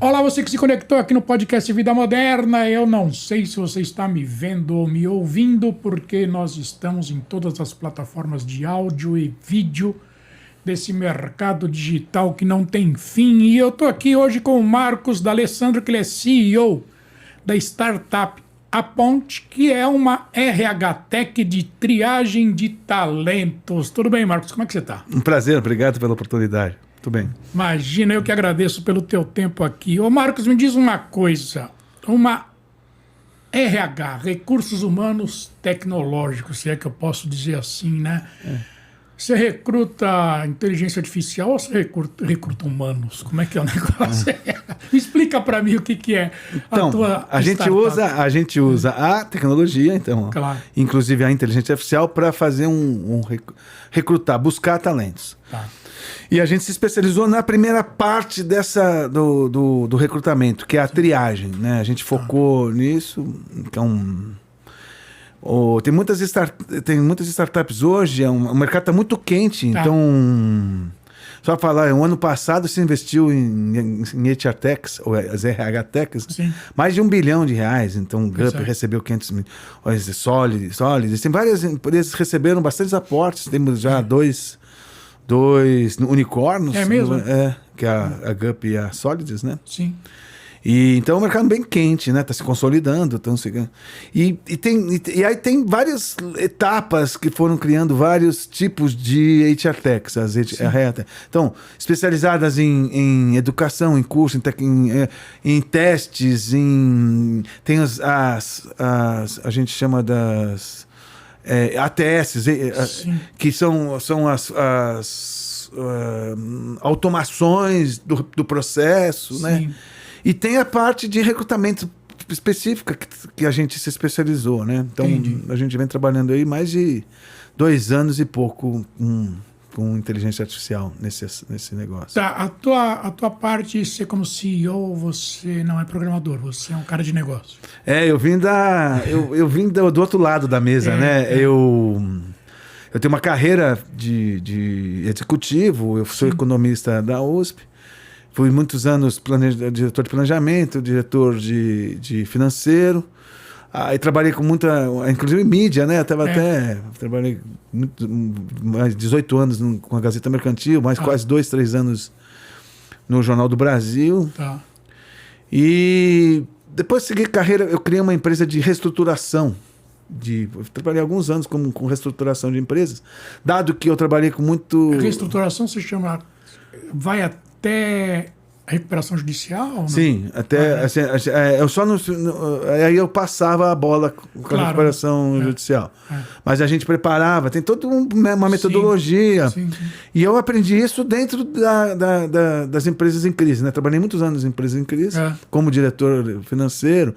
Olá, você que se conectou aqui no podcast Vida Moderna. Eu não sei se você está me vendo ou me ouvindo, porque nós estamos em todas as plataformas de áudio e vídeo desse mercado digital que não tem fim. E eu estou aqui hoje com o Marcos D'Alessandro, que ele é CEO da startup A Ponte, que é uma RH Tech de triagem de talentos. Tudo bem, Marcos? Como é que você está? Um prazer, obrigado pela oportunidade. Tudo bem. Imagina, eu que agradeço pelo teu tempo aqui. Ô Marcos, me diz uma coisa. Uma RH, Recursos Humanos Tecnológicos, se é que eu posso dizer assim, né? Você recruta inteligência artificial ou você recruta humanos? Como é que é o negócio? Explica para mim o que é então, a tua a gente usa a tecnologia, então, claro, inclusive a inteligência artificial, para fazer recrutar, buscar talentos. Tá. E a gente se especializou na primeira parte do recrutamento, que é a triagem, né? A gente focou nisso, então... Tem muitas startups hoje, o mercado está muito quente, então... Só falar, o ano passado se investiu em HR Techs, ou as RH Techs, mais de R$1 bilhão, então o GUP recebeu 500 milhões, Solids, tem várias empresas que receberam bastantes aportes, temos já dois unicórnios. É mesmo? Que é a GUP e a Solids, né? Sim. E então é um mercado bem quente, né? Está se consolidando. E aí tem várias etapas que foram criando vários tipos de HR Techs, as HR. Então, especializadas em educação, em curso, em testes, tem a gente chama das ATS, que são as automações do processo, né? E tem a parte de recrutamento específica que a gente se especializou, né? Então, a gente vem trabalhando aí mais de 2 anos e pouco com inteligência artificial nesse negócio. Tá, a tua parte, você como CEO, você não é programador, você é um cara de negócio. Eu vim do outro lado da mesa, né? Eu tenho uma carreira de executivo, eu sou economista da USP. Fui muitos anos diretor de planejamento, diretor de financeiro. Aí trabalhei com inclusive mídia, né? Trabalhei mais de 18 anos com a Gazeta Mercantil, mais quase 2, 3 anos no Jornal do Brasil. Tá. E depois segui carreira, eu criei uma empresa de reestruturação. Eu trabalhei alguns anos com reestruturação de empresas, dado que eu trabalhei com muito... Reestruturação se chama... Vai até a recuperação judicial? Não? Sim, até eu só aí eu passava a bola com a recuperação judicial. Mas a gente preparava, tem toda uma metodologia. Sim. E eu aprendi isso dentro das empresas em crise, né? Trabalhei muitos anos em empresas em crise, como diretor financeiro.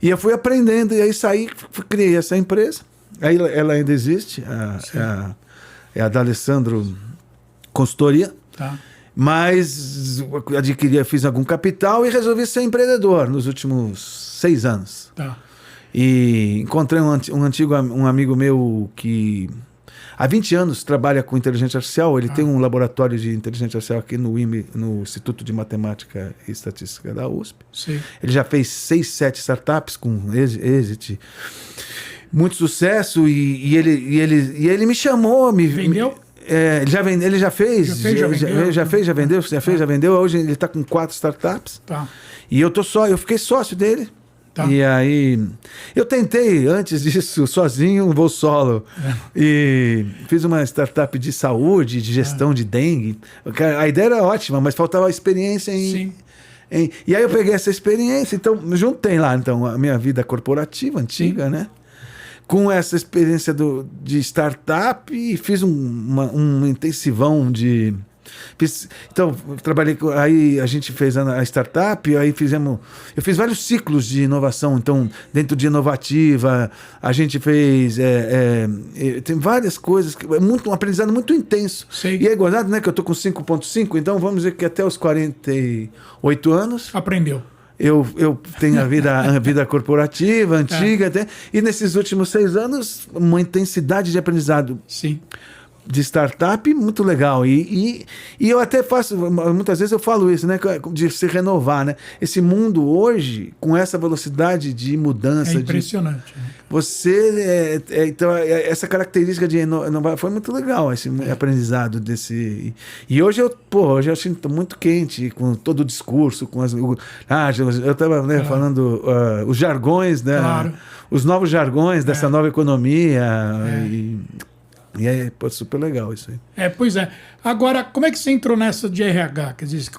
E eu fui aprendendo, e aí criei essa empresa. Aí ela ainda existe, é a D'Alessandro Consultoria. Tá. Mas fiz algum capital e resolvi ser empreendedor nos últimos 6 anos. Tá. E encontrei um amigo meu que há 20 anos trabalha com inteligência artificial. Ele tem um laboratório de inteligência artificial aqui no Instituto de Matemática e Estatística da USP. Sim. Ele já fez 6, 7 startups com êxito. Muito sucesso e ele me chamou. Vendeu? Ele já vendeu. Hoje ele está com 4 startups. Tá. E eu fiquei sócio dele. Tá. E aí eu tentei antes disso sozinho, voo solo. E fiz uma startup de saúde, de gestão de dengue. A ideia era ótima, mas faltava experiência Sim. E aí eu peguei essa experiência, então juntei lá a minha vida corporativa antiga, né? Com essa experiência de startup e fiz um intensivão de... Então, trabalhei aí a gente fez a startup, aí eu fiz vários ciclos de inovação. Então, dentro de inovativa, a gente fez tem várias coisas, um aprendizado muito intenso. Sim. E é gozado, né, que eu tô com 5.5, então vamos dizer que até os 48 anos aprendeu. Eu tenho a vida corporativa, antiga, até, e nesses últimos 6 anos, uma intensidade de aprendizado. Sim. de startup muito legal. E eu até faço, muitas vezes eu falo isso, né? De se renovar, né? Esse mundo hoje, com essa velocidade de mudança. É impressionante. Você. Então, essa característica de inovar foi muito legal, esse aprendizado desse. E hoje hoje eu acho muito quente, com todo o discurso, com as. Eu estava falando os jargões, né? Claro. Os novos jargões dessa nova economia. E é super legal isso aí. Pois é. Agora, como é que você entrou nessa de RH? Quer dizer,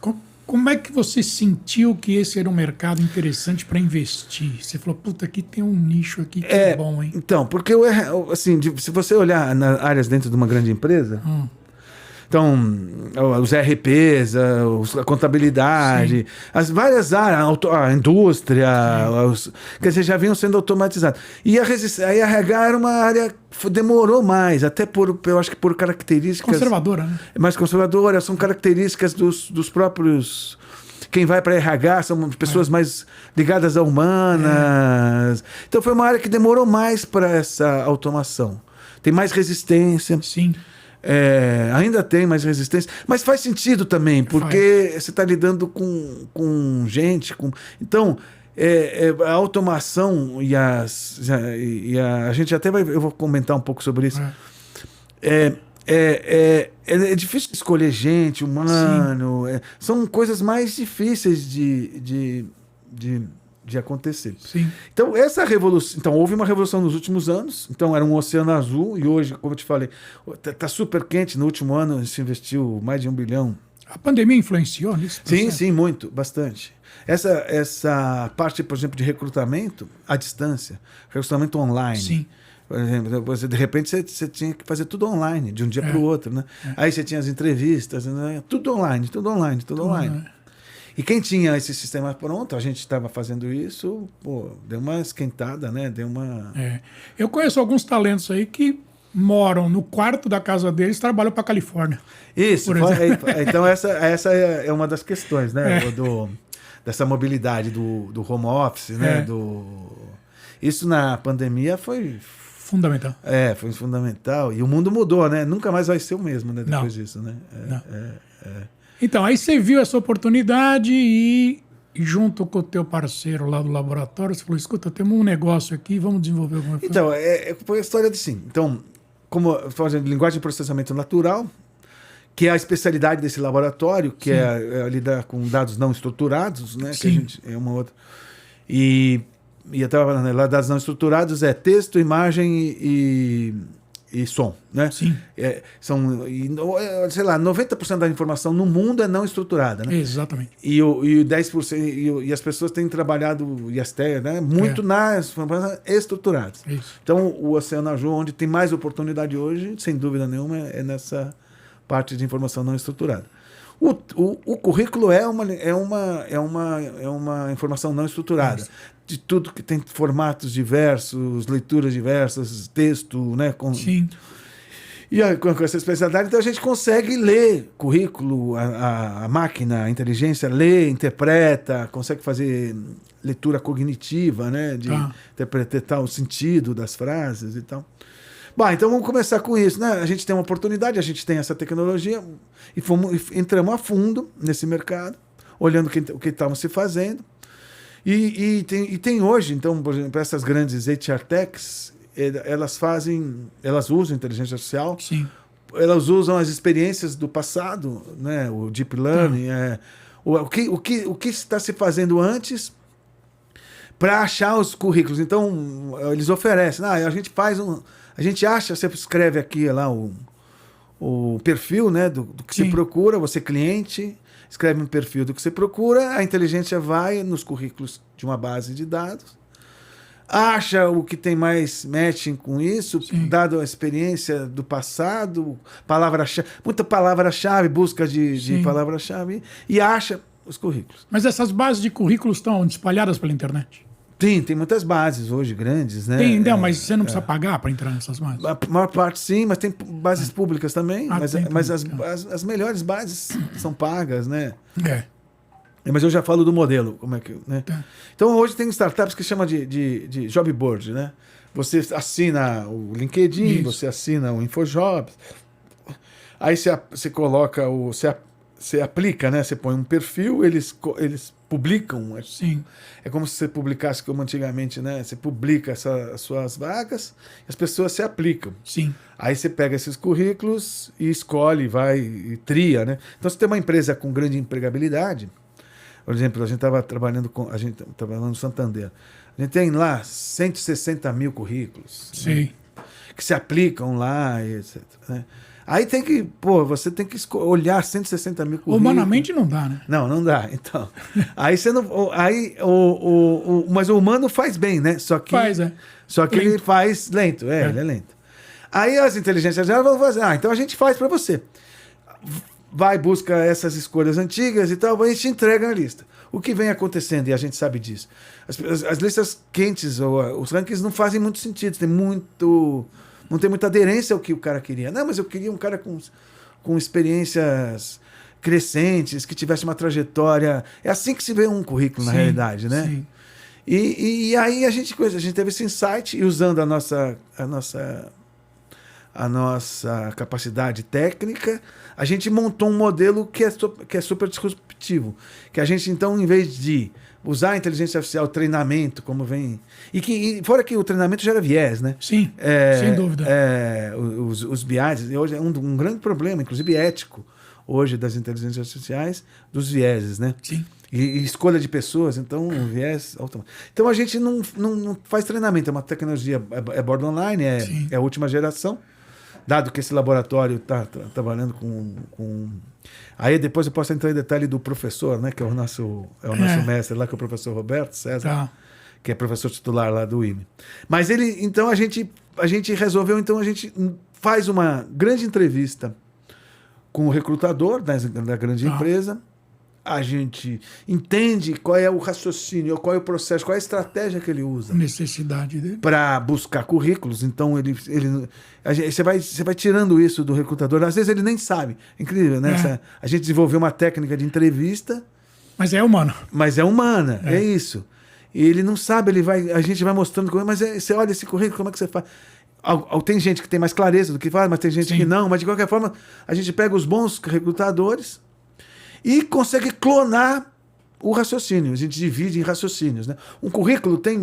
como é que você sentiu que esse era um mercado interessante para investir? Você falou, puta, aqui tem um nicho aqui que é bom, hein? Então, porque assim, se você olhar nas áreas dentro de uma grande empresa, então, os RPs, a contabilidade, as várias áreas, a indústria, quer dizer, já vinham sendo automatizados. E a RH era uma área que demorou mais, até eu acho que por características... Conservadora, né? Mais conservadora, são características dos próprios... Quem vai para RH são pessoas mais ligadas a humanas. Então, foi uma área que demorou mais para essa automação. Tem mais resistência. Sim. Ainda tem mais resistência, mas faz sentido também, porque você está lidando com gente. Então, a automação a gente até eu vou comentar um pouco sobre isso. É difícil escolher gente, humano. São coisas mais difíceis de acontecer. Sim. Então, essa revolução. Então, houve uma revolução nos últimos anos. Então, era um oceano azul. E hoje, como eu te falei, está super quente. No último ano, se investiu mais de 1 bilhão. A pandemia influenciou nisso? Sim, muito, bastante. Essa parte, por exemplo, de recrutamento à distância, recrutamento online. Sim. Por exemplo, de repente você tinha que fazer tudo online, de um dia para o outro, né? Aí você tinha as entrevistas, né? Tudo online. E quem tinha esse sistema pronto, a gente estava fazendo isso, deu uma esquentada, né? Eu conheço alguns talentos aí que moram no quarto da casa deles e trabalham para a Califórnia. Isso, então essa é uma das questões, né? Dessa mobilidade do home office, né? Isso na pandemia foi fundamental. Foi fundamental. E o mundo mudou, né? Nunca mais vai ser o mesmo, né? Depois disso, né? Então, aí você viu essa oportunidade e junto com o teu parceiro lá do laboratório, você falou, escuta, temos um negócio aqui, vamos desenvolver alguma coisa. Então, foi a história de sim. Então, como fazendo linguagem de processamento natural, que é a especialidade desse laboratório, que é lidar com dados não estruturados, né? Que a gente é uma outra. E eu estava falando, lá dados não estruturados é texto, imagem e som, né? Sim. Sei lá, 90% da informação no mundo é não estruturada, né? Exatamente. E 10%, e as pessoas têm trabalhado, né? Muito nas informações estruturadas. Isso. Então, o Oceano Azul, onde tem mais oportunidade hoje, sem dúvida nenhuma, é nessa parte de informação não estruturada. O currículo é uma informação não estruturada. De tudo que tem formatos diversos, leituras diversas, texto, né? Sim. E com essa especialidade, então a gente consegue ler currículo, a máquina, a inteligência lê, interpreta, consegue fazer leitura cognitiva, né? De interpretar o sentido das frases e tal. Bom, então vamos começar com isso, né? A gente tem uma oportunidade, a gente tem essa tecnologia e entramos a fundo nesse mercado, olhando o que estavam se fazendo. E tem hoje, então, por exemplo, essas grandes HR Techs, elas usam inteligência artificial. Sim. Elas usam as experiências do passado, né? O Deep Learning, o que está se fazendo antes para achar os currículos. Então, eles oferecem, a gente acha, você escreve aqui lá o perfil, né, do que se procura, você cliente, escreve um perfil do que você procura, a inteligência vai nos currículos de uma base de dados, acha o que tem mais matching com isso, dado a experiência do passado, palavra-chave, muita palavra-chave, busca de palavra-chave, e acha os currículos. Mas essas bases de currículos estão espalhadas pela internet? Tem muitas bases hoje grandes, né? Mas você não precisa pagar para entrar nessas bases? A maior parte sim, mas tem bases públicas também. Mas as melhores bases são pagas, né? Mas eu já falo do modelo, como é que, né? Então hoje tem startups que chama de job board, né? Você assina o LinkedIn, você assina o InfoJobs, Aí você coloca você aplica, né? Você põe um perfil, eles publicam. Sim. É como se você publicasse como antigamente, né? Você publica as suas vagas, as pessoas se aplicam. Sim. Aí você pega esses currículos e escolhe, vai e tria, né? Então, se tem uma empresa com grande empregabilidade, por exemplo, a gente trabalhando no Santander, a gente tem lá 160 mil currículos. Sim. Né? Que se aplicam lá, etc. Né? Aí tem que, você tem que olhar 160 mil currículos. Humanamente não dá, né? Não dá. Então, aí você não, aí mas o humano faz bem, né? Só que ele faz lento, ele é lento. Aí as inteligências artificiais vão fazer, então a gente faz para você. Vai, busca essas escolhas antigas e tal, a gente entrega a lista. O que vem acontecendo, e a gente sabe disso, as listas quentes, ou os rankings não fazem muito sentido, não tem muita aderência ao que o cara queria. Não, mas eu queria um cara com experiências crescentes, que tivesse uma trajetória. É assim que se vê um currículo, na realidade, né? Sim. E aí a gente teve esse insight, e usando a nossa capacidade técnica, a gente montou um modelo que é super disruptivo. Que a gente, então, em vez de usar a inteligência artificial, treinamento, como vem... E fora que o treinamento gera viés, né? Sim, sem dúvida. Os biases, hoje é um grande problema, inclusive ético, hoje, das inteligências artificiais, dos vieses, né? Sim. E escolha de pessoas, então, viés automático. Então, a gente não faz treinamento, é uma tecnologia, é borderline, é a última geração. Dado que esse laboratório está trabalhando com... Aí depois eu posso entrar em detalhe do professor, né? Que é o nosso mestre lá, que é o professor Roberto César, que é professor titular lá do IME. Mas então a gente resolveu, então a gente faz uma grande entrevista com o recrutador da grande empresa. A gente entende qual é o raciocínio, qual é o processo, qual é a estratégia que ele usa. A necessidade dele. Para buscar currículos. Então, você vai tirando isso do recrutador. Às vezes ele nem sabe. Incrível, né? A gente desenvolveu uma técnica de entrevista. Mas é humano. Mas é humana, é isso. E ele não sabe, a gente vai mostrando, mas você olha esse currículo, como é que você faz? Tem gente que tem mais clareza do que faz, mas tem gente que não. Mas, de qualquer forma, a gente pega os bons recrutadores e consegue clonar o raciocínio. A gente divide em raciocínios, né? Um currículo tem...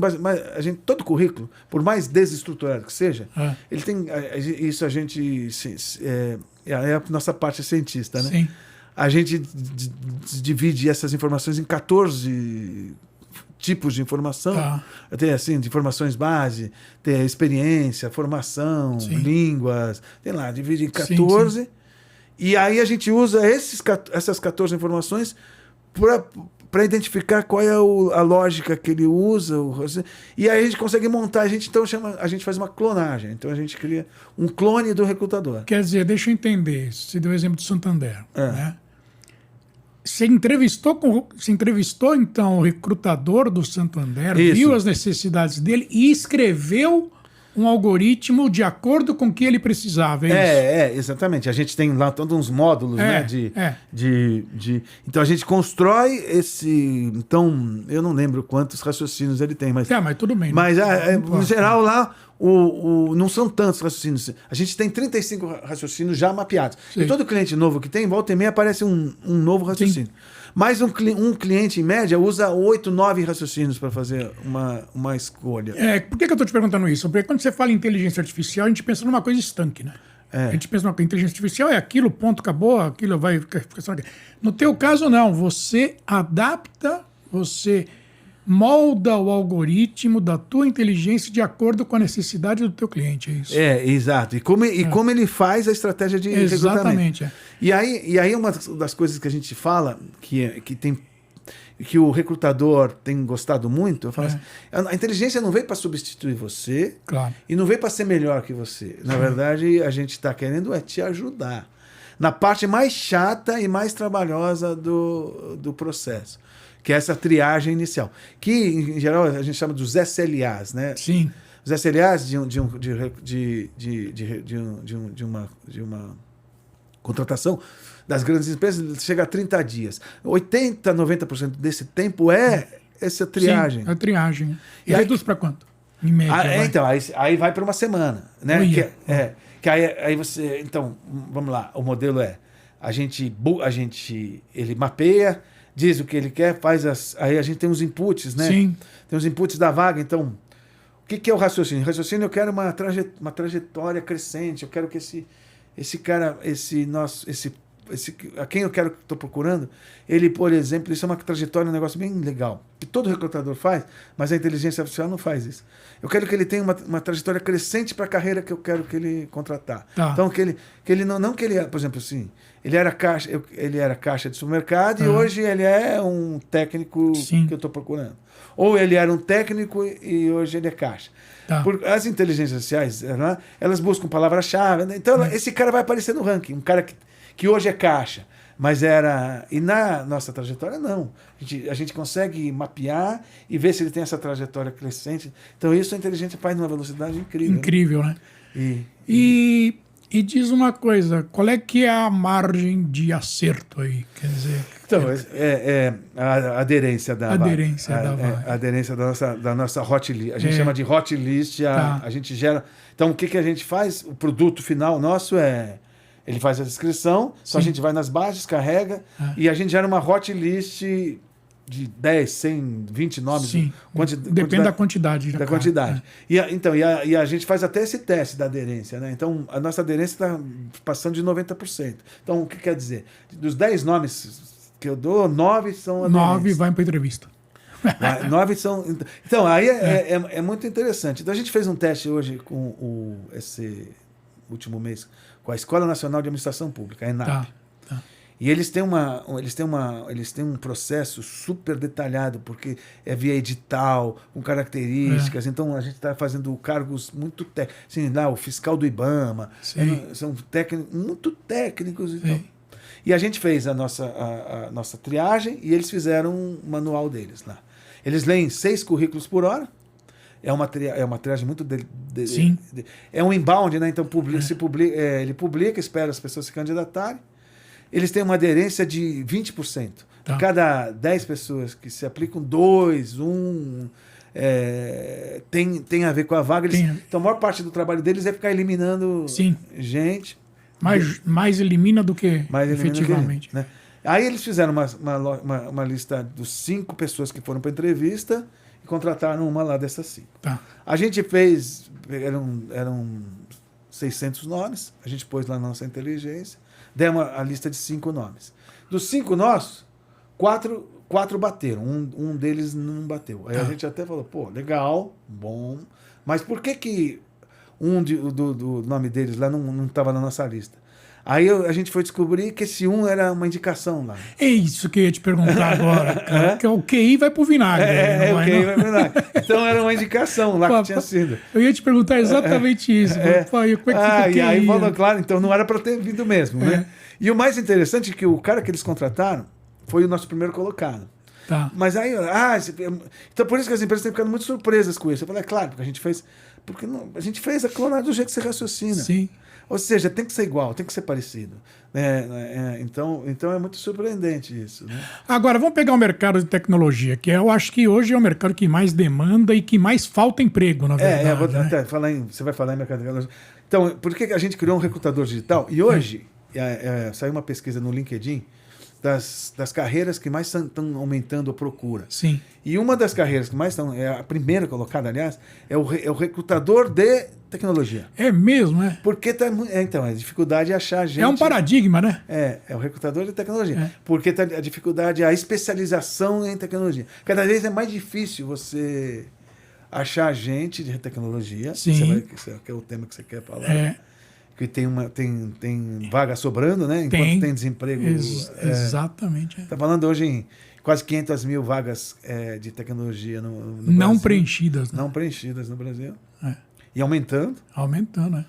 todo currículo, por mais desestruturado que seja, ele tem... Isso a gente... É a nossa parte cientista, né? Sim. A gente divide essas informações em 14 tipos de informação. Tem, assim, de informações base, tem experiência, formação, línguas, tem lá, divide em 14... Sim. E aí a gente usa essas 14 informações para identificar qual é a lógica que ele usa. E aí a gente consegue montar, a gente faz uma clonagem. Então a gente cria um clone do recrutador. Quer dizer, deixa eu entender. Você deu o exemplo do Santander. Né? Você entrevistou, então, o recrutador do Santander, viu as necessidades dele e escreveu um algoritmo de acordo com o que ele precisava. Exatamente. A gente tem lá todos uns módulos, né? Então a gente constrói esse... Então, eu não lembro quantos raciocínios ele tem, mas... mas tudo bem. Mas, no geral, lá, não são tantos raciocínios. A gente tem 35 raciocínios já mapeados. Sim. E todo cliente novo que tem, volta e meia, aparece um novo raciocínio. Sim. Mas um cliente, em média, usa 8, 9 raciocínios para fazer uma escolha. Por que eu estou te perguntando isso? Porque quando você fala em inteligência artificial, a gente pensa numa coisa estanque, né? A gente pensa que inteligência artificial é aquilo, ponto, acabou, aquilo vai ficar... No teu caso, não. Você adapta, você molda o algoritmo da tua inteligência de acordo com a necessidade do teu cliente, é isso? Exato. E como ele faz a estratégia de recrutamento. Exatamente. E aí uma das coisas que a gente fala, que o recrutador tem gostado muito, eu falo assim, a inteligência não veio para substituir você, claro, e não veio para ser melhor que você. Na verdade, a gente está querendo te ajudar na parte mais chata e mais trabalhosa do processo, que é essa triagem inicial, que em geral a gente chama dos SLAs, né? Sim. Os SLAs de uma contratação das grandes empresas chega a 30 dias. 80%, 90% desse tempo é essa triagem. Sim, a triagem. E reduz para quanto? Em média. Então, aí vai para uma semana, né? Que aí você... Então, vamos lá. O modelo é... Ele mapeia, diz o que ele quer, aí a gente tem os inputs, né? Sim. Tem os inputs da vaga. Então, o que é o raciocínio? O raciocínio, eu quero uma trajetória crescente. Eu quero que esse cara, a quem eu quero que estou procurando, ele, por exemplo, isso é uma trajetória, um negócio bem legal, que todo recrutador faz, mas a inteligência artificial não faz isso. Eu quero que ele tenha uma trajetória crescente para a carreira que eu quero que ele contratar. Tá. Então, que ele não que ele, por exemplo, assim, ele era caixa de supermercado e hoje ele é um técnico que eu estou procurando. Ou ele era um técnico e hoje ele é caixa. Tá. As inteligências artificiais, elas buscam palavra-chave, né? Então esse cara vai aparecer no ranking, um cara que hoje é caixa, mas era... E na nossa trajetória, não. A gente consegue mapear e ver se ele tem essa trajetória crescente. Então isso a inteligência faz numa velocidade incrível. Incrível, né? E diz uma coisa, qual é que é a margem de acerto aí? Quer dizer... Então, a aderência da vaga. A aderência da nossa hot list. A gente chama de hot list, a gente gera... Então, o que a gente faz? O produto final nosso ele faz a descrição, só a gente vai nas bases, carrega, e a gente gera uma hot list de 10, 100, 20 nomes. Sim, depende da quantidade. Da quantidade. E a gente faz até esse teste da aderência, né? Então, a nossa aderência está passando de 90%. Então, o que quer dizer? Dos 10 nomes que eu dou, 9 são aderentes. 9 vai para entrevista. 9 são... Então, aí é muito interessante. Então, a gente fez um teste hoje com esse último mês com a Escola Nacional de Administração Pública, a ENAP. Tá. E eles têm um processo super detalhado, porque é via edital, com características. Então, a gente está fazendo cargos muito técnicos. Assim, lá, o fiscal do IBAMA. São técnicos, muito técnicos. Então. E a gente fez a nossa triagem e eles fizeram um manual deles lá. Eles leem 6 currículos por hora. É uma triagem muito... é um inbound, né? Então, ele publica, espera as pessoas se candidatarem. Eles têm uma aderência de 20%. Tá. A cada 10 pessoas que se aplicam, 2, 1... tem a ver com a vaga. Então, a maior parte do trabalho deles é ficar eliminando gente. Mais elimina do que efetivamente. Né? Aí eles fizeram uma lista dos 5 pessoas que foram para a entrevista e contrataram uma lá dessas 5. Tá. A gente fez... Eram 600 nomes. A gente pôs lá na nossa inteligência. Demos a lista de 5 nomes. Dos 5 nossos, 4 bateram. Um deles não bateu. Aí a gente até falou, pô, legal, bom. Mas por que do nome deles lá não estava na nossa lista? Aí a gente foi descobrir que esse era uma indicação lá. É isso que eu ia te perguntar agora, cara. Que o QI vai pro vinagre. O QI vai pro vinagre. Então era uma indicação lá que tinha sido. Eu ia te perguntar exatamente isso. Como é que fica o QI? E aí falou, claro, então não era para ter vindo mesmo, né? E o mais interessante é que o cara que eles contrataram foi o nosso primeiro colocado. Tá. Mas aí, então por isso que as empresas têm ficado muito surpresas com isso. Eu falei, claro, porque a gente fez a clonagem do jeito que você raciocina. Sim. Ou seja, tem que ser igual, tem que ser parecido. Então é muito surpreendente isso. Né? Agora, vamos pegar o mercado de tecnologia, que eu acho que hoje é o mercado que mais demanda e que mais falta emprego, na verdade. Até você vai falar em mercado de tecnologia. Então, por que a gente criou um recrutador digital? E hoje, saiu uma pesquisa no LinkedIn das carreiras que mais estão aumentando a procura. Sim. E uma das carreiras que mais estão, a primeira colocada, aliás, é o recrutador de tecnologia. É mesmo, é? Porque a dificuldade é achar gente... É um paradigma, né? É o recrutador de tecnologia. Porque a dificuldade é a especialização em tecnologia. Cada vez é mais difícil você achar gente de tecnologia. Sim. Que é o tema que você quer falar. Que tem vaga sobrando, né? Enquanto tem desemprego. Exatamente. Está falando hoje em quase 500 mil vagas de tecnologia no não Brasil. Preenchidas. Né? Não preenchidas no Brasil. E aumentando. Aumentando,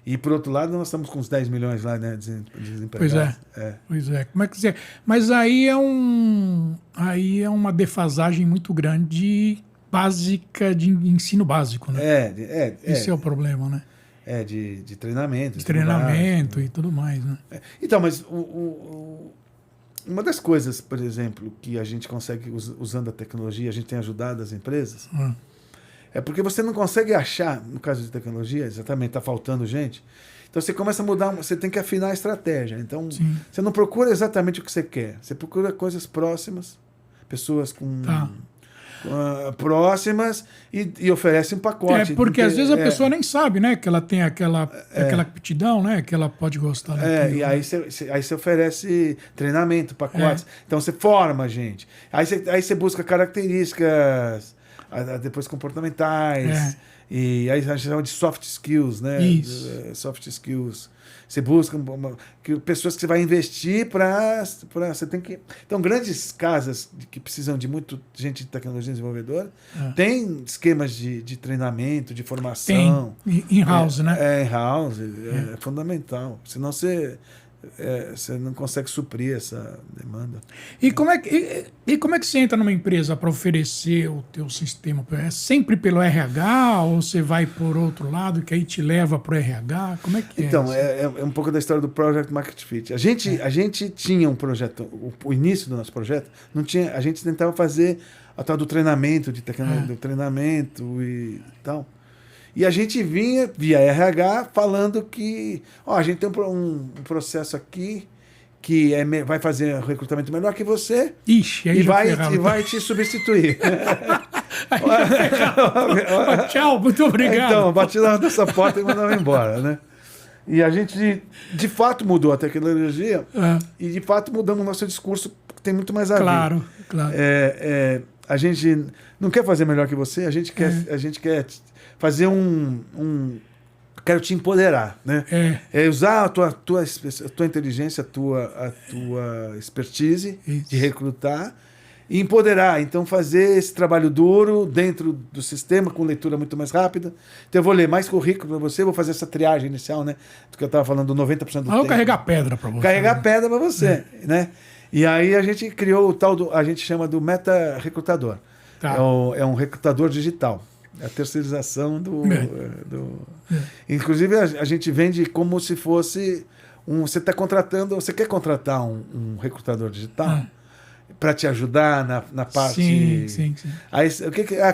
E por outro lado, nós estamos com uns 10 milhões lá, né, desempregados. Pois é. Como é que você... Mas aí é uma defasagem muito grande básica de ensino básico, né? Esse é o problema, né? De treinamento. De treinamento e tudo mais, né? Então, mas uma das coisas, por exemplo, que a gente consegue, usando a tecnologia, a gente tem ajudado as empresas, É porque você não consegue achar, no caso de tecnologia, exatamente, está faltando gente. Então você começa a mudar, você tem que afinar a estratégia. Então você não procura exatamente o que você quer. Você procura coisas próximas, pessoas com próximas e oferece um pacote. Porque às vezes a pessoa nem sabe, né, que ela tem aquela aptidão, né, que ela pode gostar daquilo, e aí você oferece treinamento, pacotes. Então você forma a gente. Aí você busca características depois comportamentais. E aí a gente chama de soft skills, né? Isso. Soft skills. Você busca pessoas que você vai investir para. Você tem que. Então, grandes casas que precisam de muito gente de tecnologia desenvolvedora tem esquemas de treinamento, de formação. Tem in-house, né? In-house, é fundamental. Senão você não consegue suprir essa demanda. E como é que você entra numa empresa para oferecer o teu sistema? É sempre pelo RH ou você vai por outro lado que aí te leva para o RH? Como é que então, é um pouco da história do Project Market Fit. A gente tinha um projeto, o início do nosso projeto, não tinha, a gente tentava fazer a tal do treinamento, de tecnologia, do treinamento e tal. E a gente vinha via RH falando que a gente tem um processo aqui que vai fazer um recrutamento melhor que você. Ixi, aí e vai te substituir. Tchau, muito obrigado. Então, bati lá nessa porta e mandava embora, né? E a gente, de fato, mudou a tecnologia e, de fato, mudamos o nosso discurso, que tem muito mais a ver. Claro. A gente não quer fazer melhor que você, a gente quer fazer quero te empoderar, né? Usar a tua inteligência, a tua expertise de recrutar e empoderar. Então, fazer esse trabalho duro dentro do sistema, com leitura muito mais rápida. Então, eu vou ler mais currículo para você, vou fazer essa triagem inicial, né? Do que eu estava falando, 90% do tempo. Eu vou carregar pedra para você. Carregar pedra para você, né? E aí a gente criou o tal a gente chama do meta-recrutador. É um recrutador digital. É a terceirização Inclusive, a gente vende como se fosse você está contratando, você quer contratar um recrutador digital para te ajudar na parte. Sim. Aí,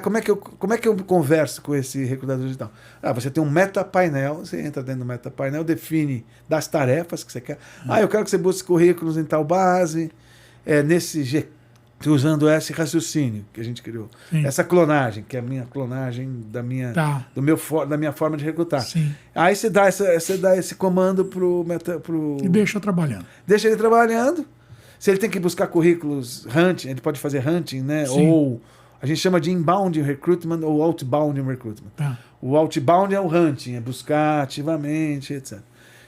como é que eu converso com esse recrutador digital? Você tem um meta-painel, você entra dentro do meta-painel, define das tarefas que você quer. Eu quero que você busque currículos em tal base, usando esse raciocínio que a gente criou. Sim. Essa clonagem, que é a minha clonagem da minha forma de recrutar. Sim. Aí você dá esse comando e deixa trabalhando. Deixa ele trabalhando. Se ele tem que buscar currículos hunting, ele pode fazer hunting, né? Sim. Ou a gente chama de inbound recruitment ou outbound recruitment. O outbound é o hunting, é buscar ativamente, etc.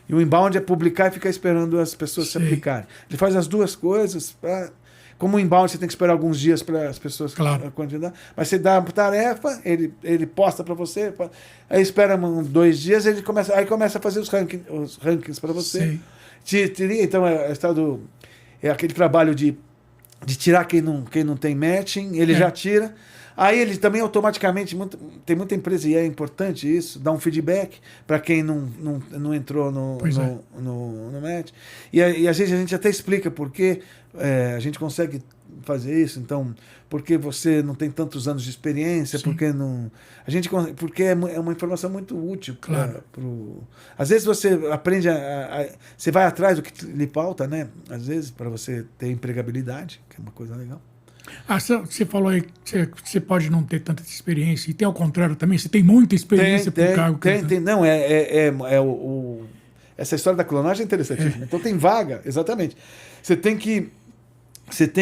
E o inbound é publicar e ficar esperando as pessoas se aplicarem. Ele faz as duas coisas. Como o inbound você tem que esperar alguns dias para as pessoas continuar. Mas você dá a tarefa, ele posta para você, aí espera 2 dias, aí começa a fazer os rankings para você. Então é aquele trabalho de tirar quem não tem matching, ele já tira. Aí ele também automaticamente, tem muita empresa, e é importante isso, dá um feedback para quem não entrou no match. E às vezes a gente até explica por que a gente consegue fazer isso. Então, porque você não tem tantos anos de experiência, porque é uma informação muito útil. Claro. Às vezes você aprende você vai atrás do que lhe falta, né? Às vezes para você ter empregabilidade, que é uma coisa legal. Você falou aí que você pode não ter tanta experiência, e tem ao contrário também, você tem muita experiência para o cargo. Tem. Não, essa história da clonagem é interessante. Então tem vaga, exatamente. Você tem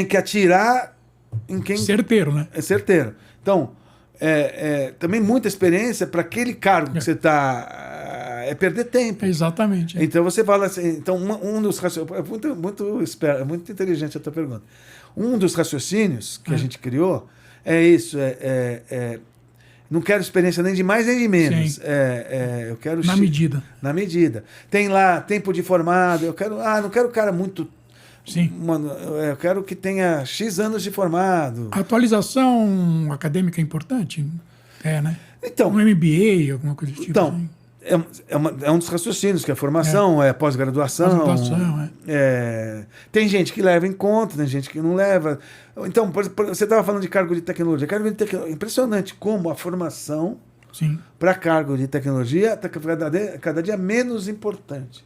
que atirar em quem... Certeiro, né? É certeiro. Então, também muita experiência para aquele cargo que você está... É perder tempo. Exatamente. Então você fala assim... Então, um dos raciocínios... Muito inteligente a tua pergunta. Um dos raciocínios que a gente criou é isso. Não quero experiência nem de mais nem de menos. Eu quero... Na medida. Na medida. Tem lá tempo de formado. Não quero cara muito... Sim. Eu quero que tenha X anos de formado. A atualização acadêmica é importante? Né? Então, um MBA, alguma coisa do tipo. Então, assim. é um dos raciocínios, que é formação, é pós-graduação. Pós-graduação, Tem gente que leva em conta, tem gente que não leva. Então, você estava falando de cargo de tecnologia. Impressionante como a formação para cargo de tecnologia está cada dia menos importante.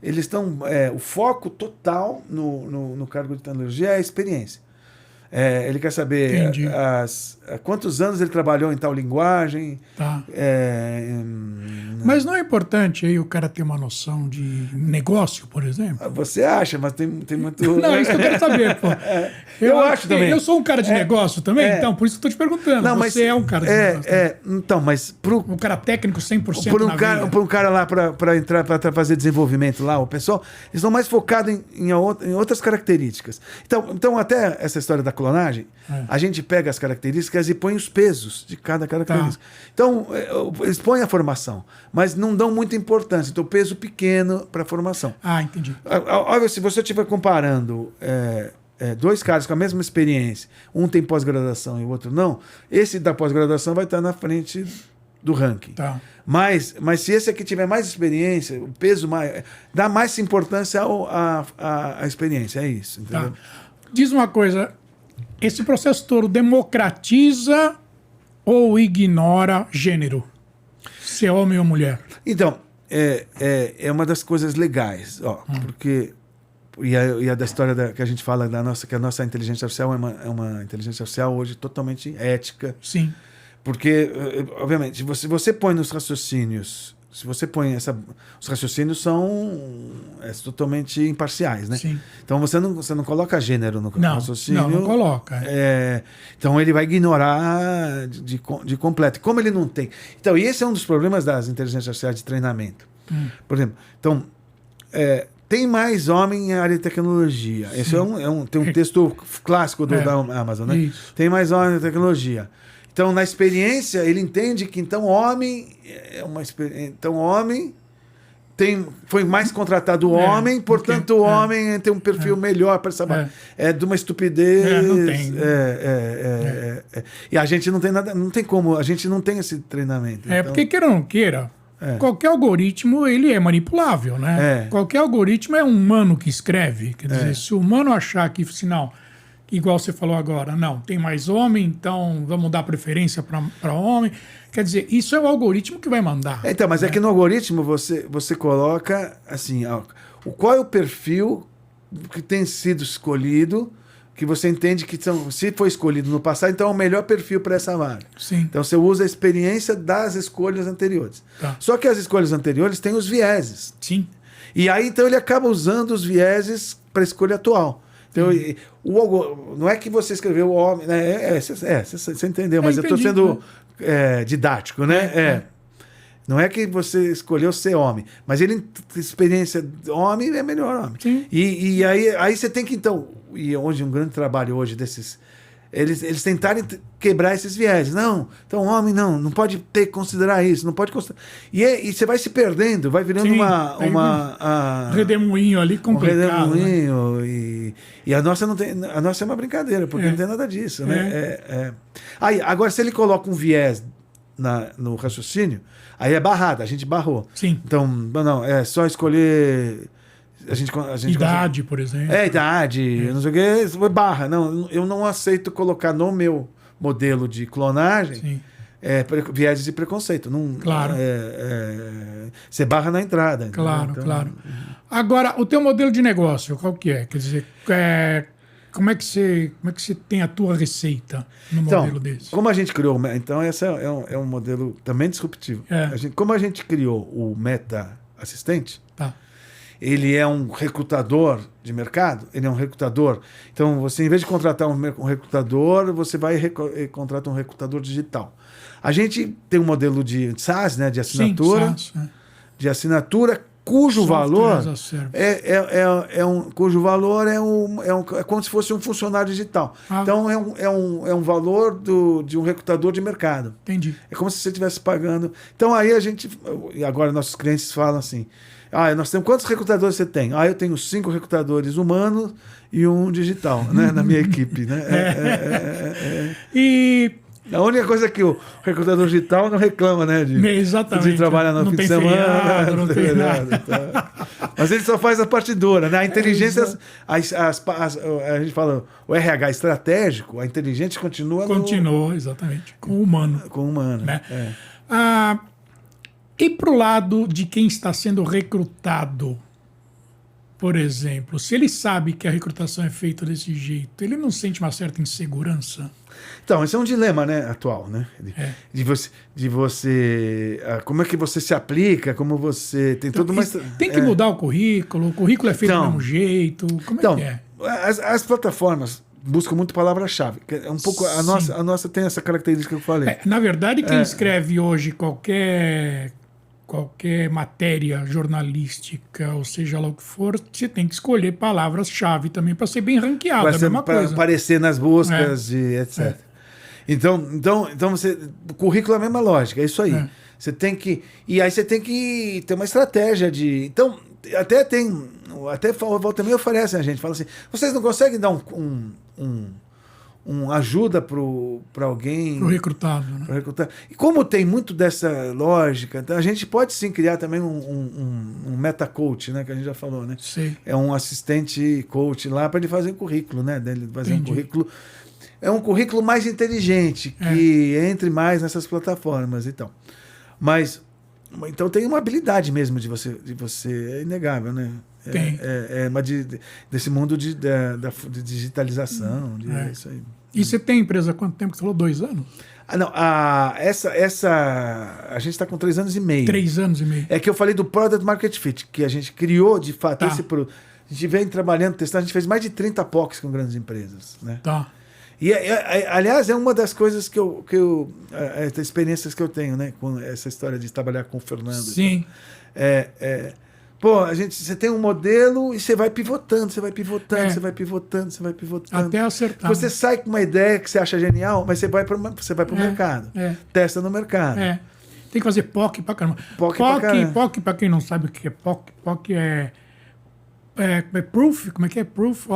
Eles estão. O foco total no cargo de tecnologia é a experiência. Ele quer saber quantos anos ele trabalhou em tal linguagem. Tá. Mas não é importante aí o cara ter uma noção de negócio, por exemplo? Você acha, mas tem muito... Não, é isso que eu quero saber, pô. Eu acho também. Eu sou um cara de negócio também, então por isso que eu estou te perguntando. Não, você é um cara de negócio. Então, mas... Um cara técnico 100% por um cara lá para entrar, para fazer desenvolvimento lá, o pessoal, eles estão mais focados em outras características. Então, até essa história da clonagem, a gente pega as características e põe os pesos de cada característica. Então, eles põem a formação, mas não dão muita importância. Então, peso pequeno para a formação. Entendi. Olha, se você estiver comparando dois caras com a mesma experiência, um tem pós-graduação e o outro não, esse da pós-graduação vai estar na frente do ranking. Tá. Mas se esse aqui tiver mais experiência, o peso dá mais importância à experiência, é isso. Entendeu? Tá. Diz uma coisa, esse processo todo democratiza ou ignora gênero? Se é homem ou mulher? Então, é uma das coisas legais, porque... E a da história que a gente fala que a nossa inteligência artificial é uma inteligência artificial hoje totalmente ética. Sim. Porque, obviamente, se você põe nos raciocínios... Se você põe os raciocínios são totalmente imparciais, né? Sim. Então você não coloca gênero no raciocínio. Não coloca. Então ele vai ignorar de completo. Como ele não tem. Então, e esse é um dos problemas das inteligências artificiais de treinamento. Por exemplo, tem mais homem em área de tecnologia. Esse tem um texto clássico da Amazon, né? Isso. Tem mais homem em tecnologia. Então, na experiência, ele entende que homem foi mais contratado o homem, portanto, o homem tem um perfil melhor para saber. É de uma estupidez. Não tem. E a gente não tem nada, não tem como, a gente não tem esse treinamento. Porque queira ou não queira, qualquer algoritmo ele é manipulável, né? Qualquer algoritmo é um humano que escreve. Quer dizer, se o humano achar que, sinal, igual você falou agora, não, tem mais homem, então vamos dar preferência para homem. Quer dizer, isso é o algoritmo que vai mandar. Então, mas é que no algoritmo você coloca assim, qual é o perfil que tem sido escolhido, que você entende que se foi escolhido no passado, então é o melhor perfil para essa vaga. Sim. Então você usa a experiência das escolhas anteriores. Tá. Só que as escolhas anteriores têm os vieses. Sim. E aí, então, ele acaba usando os vieses para a escolha atual. Então, não é que você escreveu o homem, né? Você entendeu, mas eu estou sendo didático, né? Não é que você escolheu ser homem, mas ele, experiência de homem, é melhor homem. Sim. E aí você tem que, então, e hoje um grande trabalho hoje desses... Eles tentarem quebrar esses viés. Não, então homem não pode considerar isso, não pode considerar. E você vai se perdendo, vai virando um redemoinho ali complicado. Um redemoinho, né? E a nossa não tem, a nossa é uma brincadeira, porque não tem nada disso, né? Aí, agora, se ele coloca um viés no raciocínio, aí é barrada, a gente barrou. Sim. Então, não, é só escolher... A gente idade, por exemplo. Idade, não sei o que, barra. Não, eu não aceito colocar no meu modelo de clonagem viéses de preconceito. Não, claro. Você barra na entrada. Claro, então, claro. Agora, o teu modelo de negócio, qual que é? Quer dizer, como é que você tem a tua receita no modelo desse? Como a gente criou... Então, esse é um modelo também disruptivo. Como a gente criou o Meta Assistente... Tá. Ele é um recrutador de mercado, ele é um recrutador. Então, você, em vez de contratar um recrutador, você vai contratar um recrutador digital. A gente tem um modelo de SaaS, né, de assinatura, de assinatura, cujo valor cujo valor é como se fosse um funcionário digital. Então, é um valor de um recrutador de mercado. Entendi. É como se você estivesse pagando. Então, aí e agora nossos clientes falam assim... nós temos quantos recrutadores você tem? Eu tenho 5 recrutadores humanos e um digital, né, na minha equipe, né? E A única coisa que o recrutador digital não reclama, né? Exatamente. De trabalhar no não fim tem de semana. feriado, não tem nada. Tá. Mas ele só faz a parte dura, né? A inteligência, a gente fala, o RH estratégico, a inteligência continua Continua, exatamente. Com o humano. com o humano. Né? E pro lado de quem está sendo recrutado, por exemplo, se ele sabe que a recrutação é feita desse jeito, ele não sente uma certa insegurança? Então, esse é um dilema, né, atual, né? De você como é que você se aplica, como você tem Então, tudo uma... tem que mudar o currículo é feito do mesmo jeito, como é que é? As plataformas buscam muito palavra-chave. É um pouco a nossa tem essa característica que eu falei. Na verdade, quem escreve hoje qualquer matéria jornalística, ou seja lá o que for, você tem que escolher palavras-chave também para ser bem ranqueado, é a mesma coisa. Para aparecer nas buscas e etc. Então o currículo é a mesma lógica, é isso aí. Você tem que... E aí você tem que ter uma estratégia de... Então, até volta e meia oferecem a gente, fala assim, vocês não conseguem dar um ajuda para alguém... Para o recrutado, né? Pro recrutado. E como tem muito dessa lógica, então a gente pode sim criar também um meta-coach, né? Que a gente já falou, né? Sim. É um assistente coach lá para ele fazer um currículo, né? Ele fazer um currículo... É um currículo mais inteligente, que entre mais nessas plataformas, então. Mas... Então tem uma habilidade mesmo de você é inegável, né? Tem. Desse mundo de digitalização, isso aí. E você tem empresa há quanto tempo? Você falou 2 anos? Não, a gente está com 3 anos e meio. 3 anos e meio. É que eu falei do Product Market Fit, que a gente criou de fato esse produto. A gente vem trabalhando, testando, a gente fez mais de 30 POCs com grandes empresas, né? Tá. E, aliás, é uma das coisas as experiências que eu tenho, né? Com essa história de trabalhar com o Fernando. Sim. Você tem um modelo e você vai pivotando, você vai pivotando, você vai pivotando, você vai pivotando. Até acertar. Você sai com uma ideia que você acha genial, mas você vai para o mercado. Testa no mercado. Tem que fazer POC pra caramba. POC, pra quem não sabe o que é POC, POC é proof, como é que é? Proof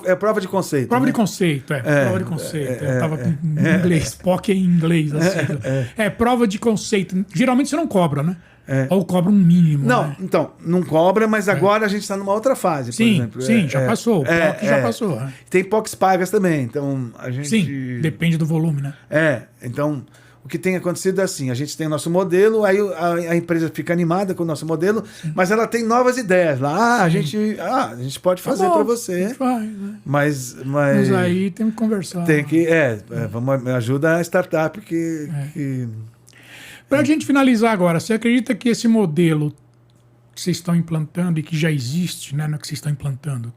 é prova de conceito. Prova de conceito, prova de conceito. Eu tava em inglês, POC é em inglês. Assim, prova de conceito. Geralmente você não cobra, né? Ou cobra um mínimo. Não, né? Então, não cobra, mas agora a gente está numa outra fase, por exemplo. Sim, já passou. O POC já passou. Tem POCs pagas também, então a gente... Sim, depende do volume, né? Então... O que tem acontecido é assim, a gente tem o nosso modelo, aí a empresa fica animada com o nosso modelo, mas ela tem novas ideias lá. A gente pode fazer para você. Faz, né? Mas aí tem que conversar. Tem que, vamos, ajuda a startup que... Para a gente finalizar agora, você acredita que esse modelo que vocês estão implantando e que já existe, né, no que vocês estão implantando,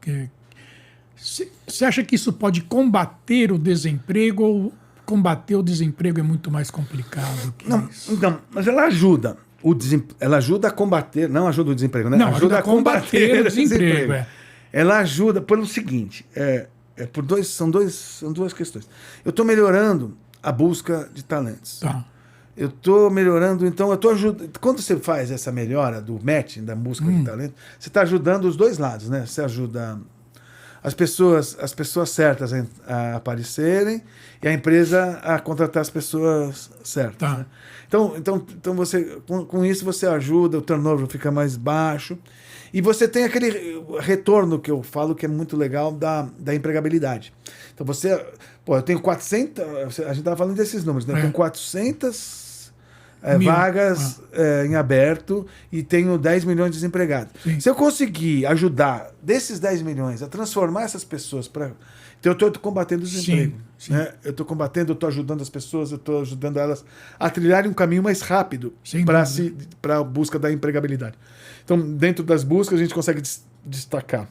você acha que isso pode combater o desemprego ou combater o desemprego é muito mais complicado que isso? Então, mas ela ajuda. Ela ajuda a combater, não ajuda o desemprego, né? Não, ajuda a combater o desemprego. Ela ajuda pelo seguinte, são duas questões. Eu estou melhorando a busca de talentos. Tá. Eu estou melhorando, então eu estou ajudando. Quando você faz essa melhora do matching, da busca de talento, você está ajudando os dois lados, né? Você ajuda as pessoas certas a aparecerem e a empresa a contratar as pessoas certas. Tá. Né? Então você, com isso você ajuda, o turnover fica mais baixo e você tem aquele retorno que eu falo que é muito legal da empregabilidade. Então eu tenho 400, a gente estava falando desses números, né? Eu tenho 400 vagas em aberto e tenho 10 milhões de desempregados. Sim. Se eu conseguir ajudar desses 10 milhões a transformar essas pessoas para... Então eu estou combatendo o desemprego. Sim. Né? Eu estou ajudando as pessoas, eu estou ajudando elas a trilharem um caminho mais rápido para a busca da empregabilidade. Então, dentro das buscas, a gente consegue destacar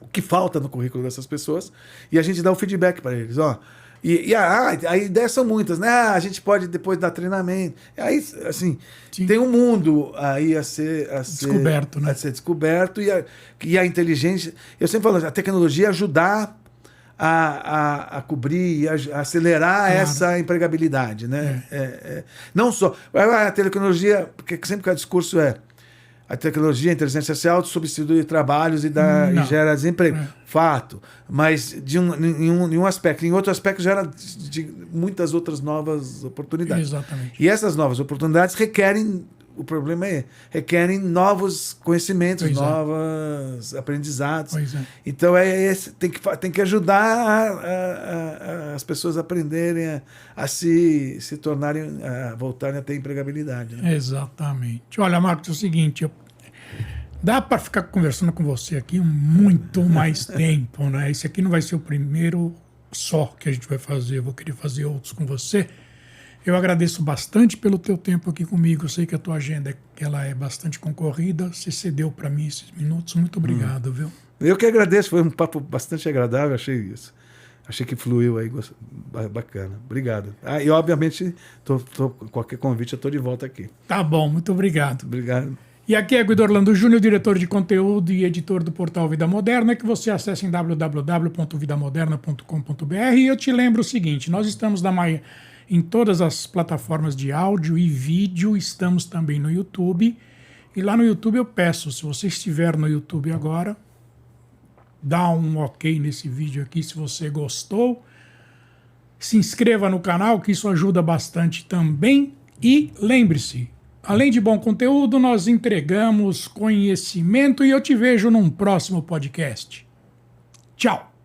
o que falta no currículo dessas pessoas e a gente dá o feedback para eles. A ideias são muitas, né? A gente pode depois dar treinamento. Aí, assim, tem um mundo aí a ser descoberto, né? A ser descoberto e a inteligência. Eu sempre falo, a tecnologia ajudar a cobrir e a acelerar essa empregabilidade, né? Não só. A tecnologia, porque sempre que o discurso a tecnologia, a inteligência artificial substitui trabalhos e gera desemprego. Fato. Mas em um aspecto. Em outro aspecto, gera muitas outras novas oportunidades. Exatamente. E essas novas oportunidades requerem... O problema requerem novos conhecimentos, novos aprendizados. Então, tem que ajudar as pessoas a aprenderem a se tornarem, a voltarem a ter empregabilidade. Né? Exatamente. Olha, Marcos, é o seguinte, dá para ficar conversando com você aqui muito mais tempo, né? Esse aqui não vai ser o primeiro só que a gente vai fazer, eu vou querer fazer outros com você. Eu agradeço bastante pelo teu tempo aqui comigo. Eu sei que a tua agenda ela é bastante concorrida. Você cedeu para mim esses minutos. Muito obrigado, viu? Eu que agradeço. Foi um papo bastante agradável. Achei isso. Achei que fluiu aí. Bacana. Obrigado. E, obviamente, qualquer convite, eu estou de volta aqui. Tá bom. Muito obrigado. Obrigado. E aqui é Guido Orlando Júnior, diretor de conteúdo e editor do portal Vida Moderna, que você acessa em www.vidamoderna.com.br. E eu te lembro o seguinte, nós estamos em todas as plataformas de áudio e vídeo, estamos também no YouTube. E lá no YouTube eu peço, se você estiver no YouTube agora, dá um ok nesse vídeo aqui se você gostou. Se inscreva no canal, que isso ajuda bastante também. E lembre-se, além de bom conteúdo, nós entregamos conhecimento e eu te vejo num próximo podcast. Tchau!